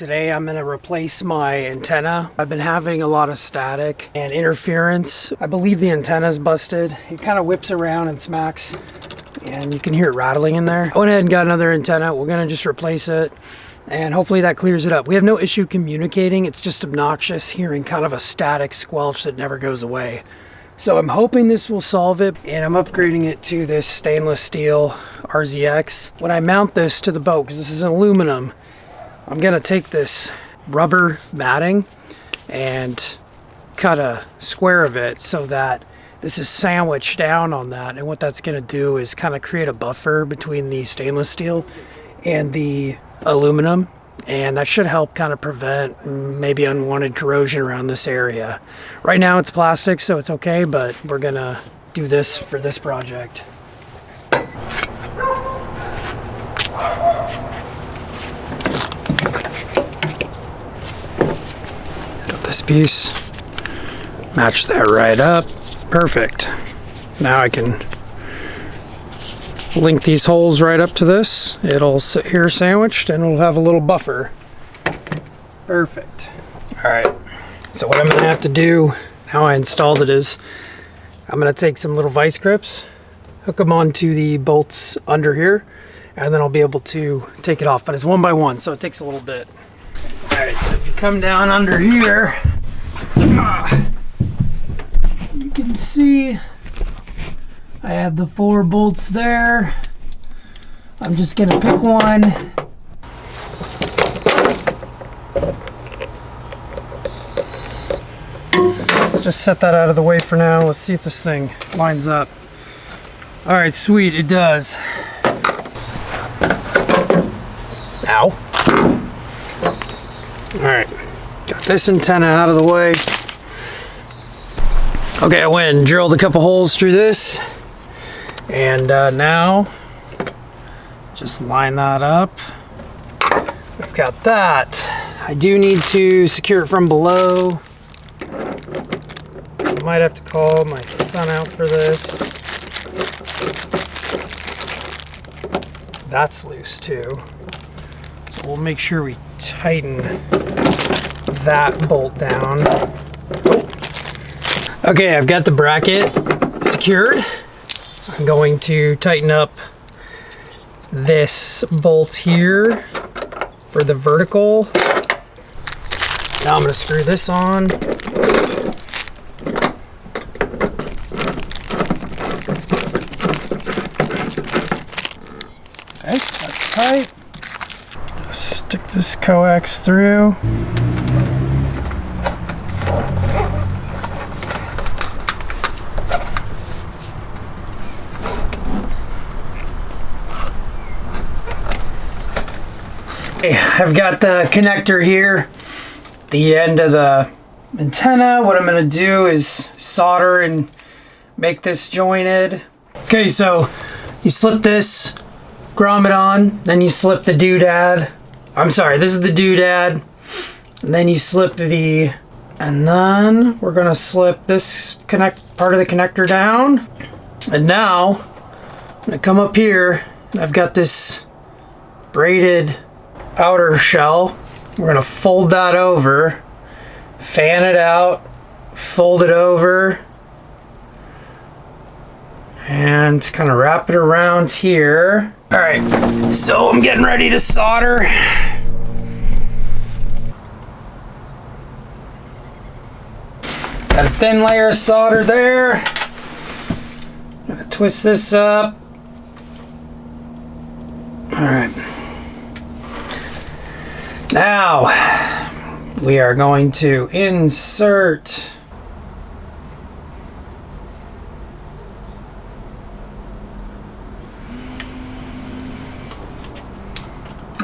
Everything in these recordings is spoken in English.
Today I'm going to replace my antenna. I've been having a lot of static and interference. I believe the antenna's busted. It kind of whips around and smacks and you can hear it rattling in there. I went ahead and got another antenna. We're going to just replace it and hopefully that clears it up. We have no issue communicating. It's just obnoxious hearing kind of a static squelch that never goes away. So I'm hoping this will solve it, and I'm upgrading it to this stainless steel RZX. When I mount this to the boat, because this is aluminum, I'm gonna take this rubber matting and cut a square of it so that this is sandwiched down on that. And what that's gonna do is kind of create a buffer between the stainless steel and the aluminum. And that should help kind of prevent maybe unwanted corrosion around this area. Right now it's plastic, so it's okay, but we're gonna do this for this project. This piece, match that right up, perfect. Now I can link these holes right up to this. It'll sit here sandwiched and we'll have a little buffer. Perfect. All right, so what I'm gonna have to do, how I installed it is, I'm gonna take some little vice grips, hook them onto the bolts under here, and then I'll be able to take it off, but it's one by one, so it takes a little bit. All right, so if you come down under here, you can see I have the 4 bolts there. I'm just gonna pick one. Let's just set that out of the way for now. Let's see if this thing lines up. All right, sweet, it does. Ow. All right, got this antenna out of the way. Okay, I went and drilled a couple holes through this. And now, just line that up. We've got that. I do need to secure it from below. I might have to call my son out for this. That's loose too. So we'll make sure we tighten that bolt down. Okay, I've got the bracket secured. I'm going to tighten up this bolt here for the vertical. Now I'm going to screw this on. Okay, that's tight. Just stick this coax through. I've got the connector here, the end of the antenna. What I'm going to do is solder and make this jointed. Okay, so you slip this grommet on, then you slip the doodad. I'm sorry, this is the doodad. And then you slip the, and then we're going to slip this part of the connector down. And now I'm going to come up here and I've got this braided outer shell. We're going to fold that over, fan it out, fold it over, and kind of wrap it around here. All right, so I'm getting ready to solder. Got a thin layer of solder there. I'm gonna twist this up. All right. Now, we are going to insert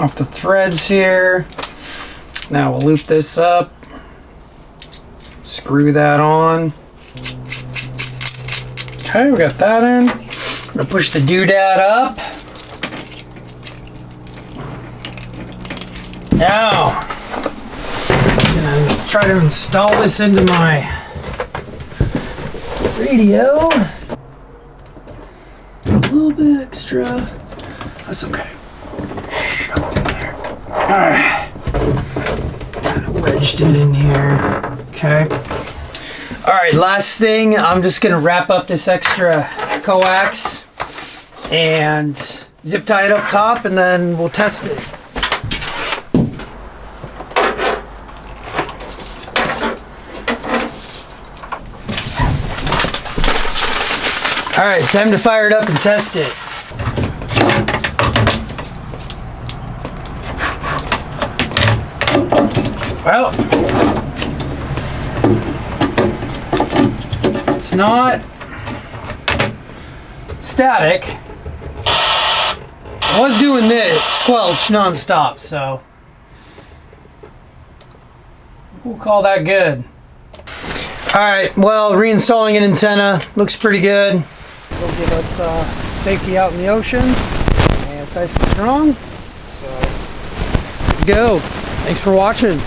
off the threads here. Now we'll loop this up, screw that on. Okay, we got that in. I'm gonna push the doodad up. Now, I'm gonna try to install this into my radio. A little bit extra. That's okay. Shove it in there. All right. wedged it in here. Okay. All right, last thing, I'm just gonna wrap up this extra coax and zip tie it up top, and then we'll test it. All right, time to fire it up and test it. Well, it's not static. I was doing this squelch non-stop, so we'll call that good. All right, well, reinstalling an antenna looks pretty good. It'll give us safety out in the ocean, and it's nice and strong. So, go. Thanks for watching.